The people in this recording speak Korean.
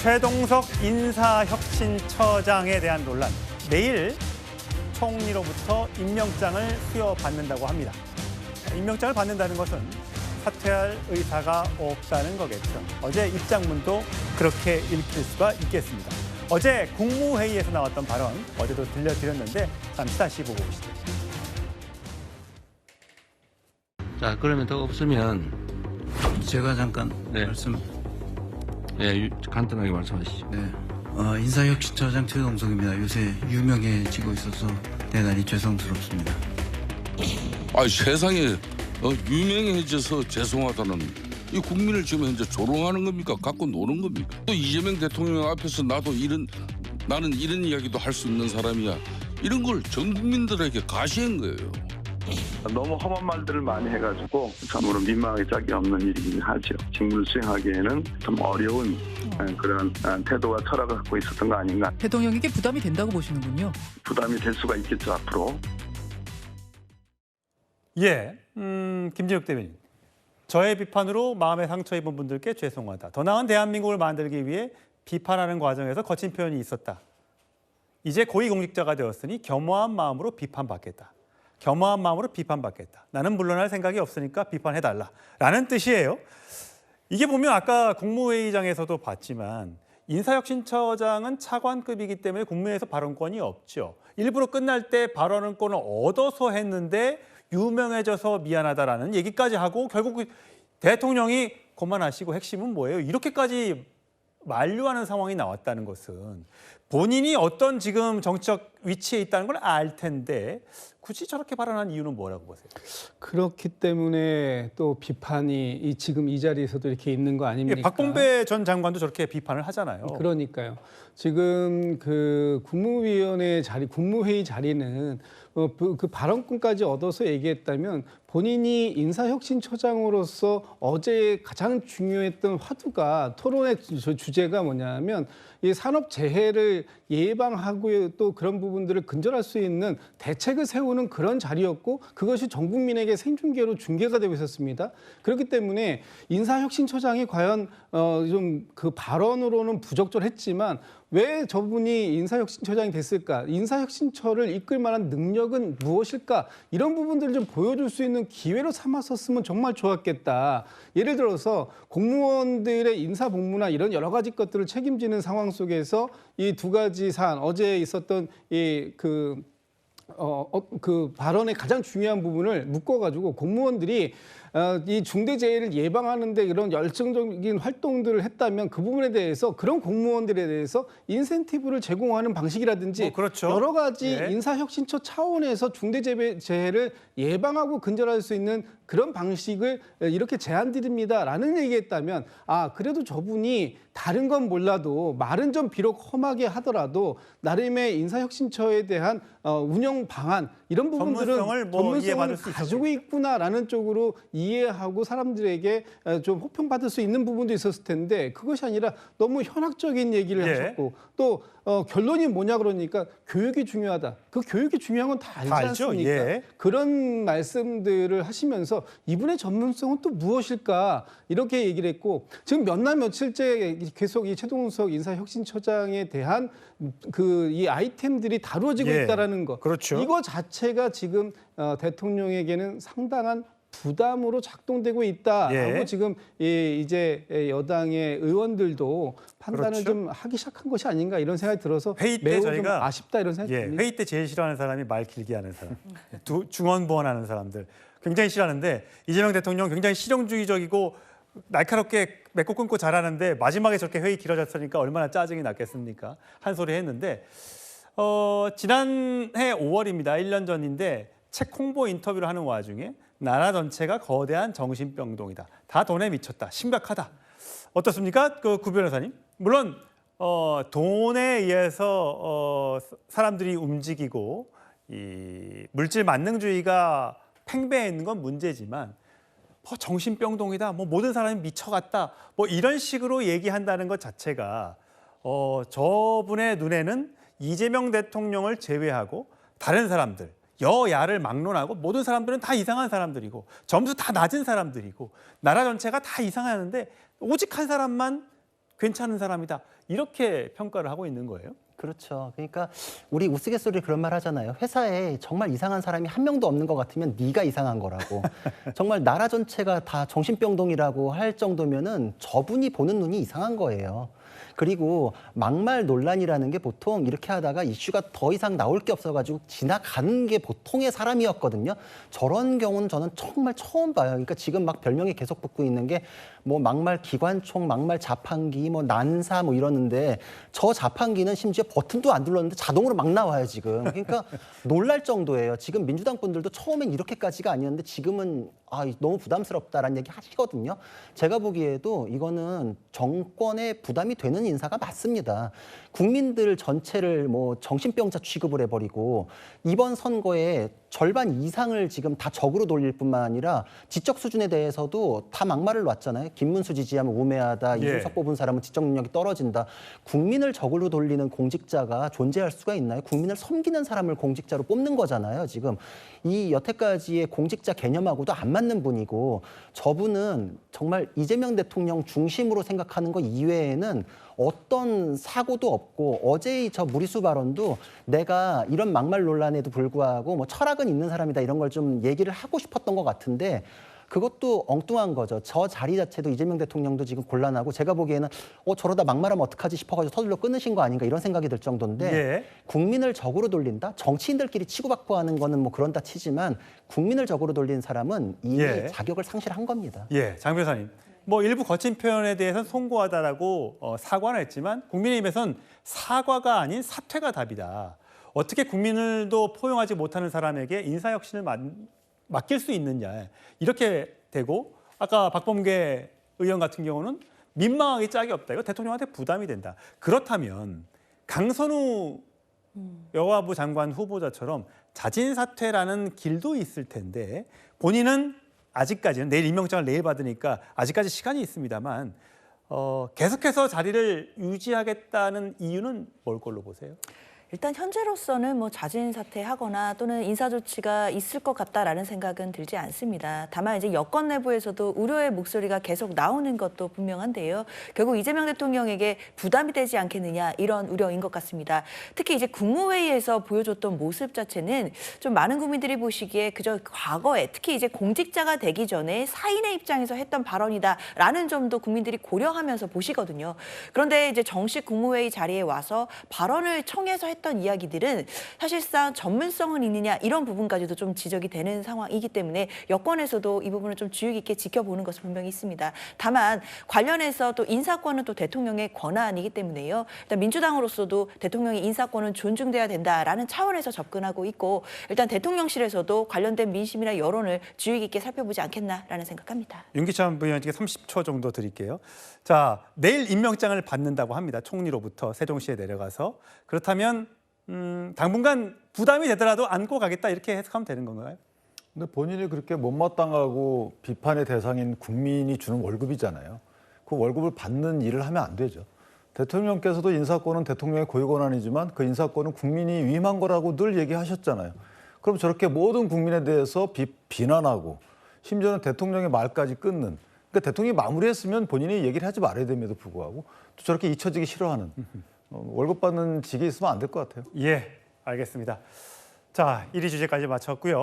최동석 인사혁신처장에 대한 논란. 내일 총리로부터 임명장을 수여받는다고 합니다. 임명장을 받는다는 것은 사퇴할 의사가 없다는 거겠죠. 어제 입장문도 그렇게 읽힐 수가 있겠습니다. 어제 국무회의에서 나왔던 발언 어제도 들려드렸는데 잠시 다시 보고 오시죠. 자, 그러면 더 없으면 제가 잠깐 말씀. 네, 간단하게 말씀하시죠. 네. 인사혁신처장 최동석입니다. 요새 유명해지고 있어서 대단히 죄송스럽습니다. 세상에 유명해져서 죄송하다는 이 국민을 지금 현재 조롱하는 겁니까? 갖고 노는 겁니까? 또 이재명 대통령 앞에서 나는 이런 이야기도 할 수 있는 사람이야. 이런 걸 전 국민들에게 가시한 거예요. 너무 험한 말들을 많이 해가지고 참으로 민망하기 짝이 없는 일이긴 하죠. 직무를 수행하기에는 좀 어려운 그런 태도와 철학을 갖고 있었던 거 아닌가. 대통령에게 부담이 된다고 보시는군요. 부담이 될 수가 있겠죠, 앞으로. 예, 김진욱 대변인. 저의 비판으로 마음에 상처 입은 분들께 죄송하다. 더 나은 대한민국을 만들기 위해 비판하는 과정에서 거친 표현이 있었다. 이제 고위공직자가 되었으니 겸허한 마음으로 비판받겠다. 겸허한 마음으로 비판받겠다. 나는 물러날 생각이 없으니까 비판해달라. 라는 뜻이에요. 이게 보면 아까 국무회의장에서도 봤지만 인사혁신처장은 차관급이기 때문에 국무회의에서 발언권이 없죠. 일부러 끝날 때 발언권을 얻어서 했는데 유명해져서 미안하다라는 얘기까지 하고 결국 대통령이 그만하시고 핵심은 뭐예요? 이렇게까지 만류하는 상황이 나왔다는 것은 본인이 어떤 지금 정치적 위치에 있다는 걸 알 텐데 굳이 저렇게 발언한 이유는 뭐라고 보세요? 그렇기 때문에 또 비판이 지금 이 자리에서도 이렇게 있는 거 아닙니까? 박범계 전 장관도 저렇게 비판을 하잖아요. 그러니까요. 지금 그 국무위원회 자리, 국무회의 자리는 그 발언권까지 얻어서 얘기했다면 본인이 인사혁신처장으로서 어제 가장 중요했던 화두가 토론의 주제가 뭐냐면 이 산업재해를 예방하고 또 그런 부분들을 근절할 수 있는 대책을 세우는 그런 자리였고 그것이 전 국민에게 생중계로 중계가 되고 있었습니다. 그렇기 때문에 인사혁신처장이 과연 좀 그 발언으로는 부적절했지만 왜 저분이 인사혁신처장이 됐을까? 인사혁신처를 이끌 만한 능력은 무엇일까? 이런 부분들을 좀 보여줄 수 있는 기회로 삼았었으면 정말 좋았겠다. 예를 들어서 공무원들의 인사복무나 이런 여러 가지 것들을 책임지는 상황 속에서 이 두 가지 사안, 어제 있었던 그 발언의 가장 중요한 부분을 묶어가지고 공무원들이 이 중대재해를 예방하는데 이런 열정적인 활동들을 했다면 그 부분에 대해서 그런 공무원들에 대해서 인센티브를 제공하는 방식이라든지 그렇죠. 여러 가지 예. 인사혁신처 차원에서 중대재해를 예방하고 근절할 수 있는 그런 방식을 이렇게 제안드립니다라는 얘기했다면 그래도 저분이 다른 건 몰라도 말은 좀 비록 험하게 하더라도 나름의 인사혁신처에 대한 운영 방안 이런 부분들은 전문성을 가지고 있구나라는 쪽으로 이해하고 사람들에게 좀 호평받을 수 있는 부분도 있었을 텐데 그것이 아니라 너무 현학적인 얘기를 하셨고 또 결론이 뭐냐 그러니까 교육이 중요하다. 그 교육이 중요한 건 다 알지 않습니까? 예. 그런 말씀들을 하시면서 이분의 전문성은 또 무엇일까 이렇게 얘기를 했고 지금 몇 날 며칠째 계속 이 최동석 인사혁신처장에 대한 이 아이템들이 다루어지고 있다라는 거. 그렇죠. 이거 자체가 지금 대통령에게는 상당한 부담으로 작동되고 있다라고 지금 이제 여당의 의원들도 판단을 좀 하기 시작한 것이 아닌가 이런 생각이 들어서 회의 때 매우 저희가 좀 아쉽다 이런 생각이 듭니다. 회의 때 제일 싫어하는 사람이 말 길게 하는 사람, 중언부언하는 사람들 굉장히 싫어하는데 이재명 대통령 굉장히 실용주의적이고 날카롭게 맺고 끊고 잘하는데 마지막에 저렇게 회의 길어졌으니까 얼마나 짜증이 났겠습니까? 한 소리 했는데 지난해 5월입니다. 1년 전인데 책 홍보 인터뷰를 하는 와중에 나라 전체가 거대한 정신병동이다. 다 돈에 미쳤다. 심각하다. 어떻습니까? 구 변호사님? 물론 돈에 의해서 사람들이 움직이고 이 물질 만능주의가 팽배해 있는 건 문제지만 정신병동이다. 모든 사람이 미쳐갔다. 이런 식으로 얘기한다는 것 자체가 저분의 눈에는 이재명 대통령을 제외하고 다른 사람들 여야를 막론하고 모든 사람들은 다 이상한 사람들이고 점수 다 낮은 사람들이고 나라 전체가 다 이상하는데 오직 한 사람만 괜찮은 사람이다. 이렇게 평가를 하고 있는 거예요. 그렇죠. 그러니까 우리 우스갯소리로 그런 말 하잖아요. 회사에 정말 이상한 사람이 한 명도 없는 것 같으면 네가 이상한 거라고. 정말 나라 전체가 다 정신병동이라고 할 정도면은 저분이 보는 눈이 이상한 거예요. 그리고 막말 논란이라는 게 보통 이렇게 하다가 이슈가 더 이상 나올 게 없어가지고 지나가는 게 보통의 사람이었거든요. 저런 경우는 저는 정말 처음 봐요. 그러니까 지금 막 별명이 계속 붙고 있는 게 뭐 막말 기관총, 막말 자판기, 뭐 난사 뭐 이러는데 저 자판기는 심지어 버튼도 안 눌렀는데 자동으로 막 나와요 지금. 그러니까 놀랄 정도예요. 지금 민주당 분들도 처음엔 이렇게까지가 아니었는데 지금은 너무 부담스럽다라는 얘기 하시거든요. 제가 보기에도 이거는 정권에 부담이 되는 인사가 맞습니다. 국민들 전체를 뭐 정신병자 취급을 해버리고 이번 선거에 절반 이상을 지금 다 적으로 돌릴 뿐만 아니라 지적 수준에 대해서도 다 막말을 놨잖아요. 김문수 지지하면 우매하다. 이준석 뽑은 사람은 지적 능력이 떨어진다. 국민을 적으로 돌리는 공직자가 존재할 수가 있나요? 국민을 섬기는 사람을 공직자로 뽑는 거잖아요. 지금 이 여태까지의 공직자 개념하고도 안 맞는 분이고 저분은 정말 이재명 대통령 중심으로 생각하는 것 이외에는 어떤 사고도 없고 어제의 저 무리수 발언도 내가 이런 막말 논란에도 불구하고 뭐 철학은 있는 사람이다 이런 걸 좀 얘기를 하고 싶었던 것 같은데 그것도 엉뚱한 거죠. 저 자리 자체도 이재명 대통령도 지금 곤란하고 제가 보기에는 저러다 막말하면 어떡하지 싶어가지고 서둘러 끊으신 거 아닌가 이런 생각이 들 정도인데 국민을 적으로 돌린다? 정치인들끼리 치고받고 하는 거는 뭐 그런다 치지만 국민을 적으로 돌린 사람은 이미 자격을 상실한 겁니다. 장 변호사님. 뭐 일부 거친 표현에 대해서는 송구하다라고 사과는 했지만 국민의힘에선 사과가 아닌 사퇴가 답이다. 어떻게 국민을도 포용하지 못하는 사람에게 인사혁신을 맡길 수 있느냐. 이렇게 되고 아까 박범계 의원 같은 경우는 민망하기 짝이 없다. 이거 대통령한테 부담이 된다. 그렇다면 강선우 여가부 장관 후보자처럼 자진 사퇴라는 길도 있을 텐데 본인은 아직까지는 내일 임명장을 내일 받으니까 아직까지 시간이 있습니다만 계속해서 자리를 유지하겠다는 이유는 뭘 걸로 보세요? 일단 현재로서는 뭐 자진 사퇴하거나 또는 인사 조치가 있을 것 같다라는 생각은 들지 않습니다. 다만 이제 여권 내부에서도 우려의 목소리가 계속 나오는 것도 분명한데요. 결국 이재명 대통령에게 부담이 되지 않겠느냐 이런 우려인 것 같습니다. 특히 이제 국무회의에서 보여줬던 모습 자체는 좀 많은 국민들이 보시기에 그저 과거에 특히 이제 공직자가 되기 전에 사인의 입장에서 했던 발언이다라는 점도 국민들이 고려하면서 보시거든요. 그런데 이제 정식 국무회의 자리에 와서 발언을 청해서 했던 이야기들은 사실상 전문성은 있느냐 이런 부분까지도 좀 지적이 되는 상황이기 때문에 여권에서도 이 부분을 좀 주의 깊게 지켜보는 것은 분명히 있습니다. 다만 관련해서 또 인사권은 또 대통령의 권한이기 때문에요. 일단 민주당으로서도 대통령의 인사권은 존중돼야 된다라는 차원에서 접근하고 있고 일단 대통령실에서도 관련된 민심이나 여론을 주의 깊게 살펴보지 않겠나라는 생각합니다. 윤기찬 부위원님께 30초 정도 드릴게요. 자, 내일 임명장을 받는다고 합니다. 총리로부터 세종시에 내려가서. 그렇다면 당분간 부담이 되더라도 안고 가겠다 이렇게 해석하면 되는 건가요? 근데 본인이 그렇게 못마땅하고 비판의 대상인 국민이 주는 월급이잖아요. 그 월급을 받는 일을 하면 안 되죠. 대통령께서도 인사권은 대통령의 고유 권한이지만 그 인사권은 국민이 위임한 거라고 늘 얘기하셨잖아요. 그럼 저렇게 모든 국민에 대해서 비난하고 심지어는 대통령의 말까지 끊는 그러니까 대통령이 마무리했으면 본인이 얘기를 하지 말아야 됨에도 불구하고 또 저렇게 잊혀지기 싫어하는 월급 받는 직에 있으면 안 될 것 같아요. 예, 알겠습니다. 자, 1위 주제까지 마쳤고요.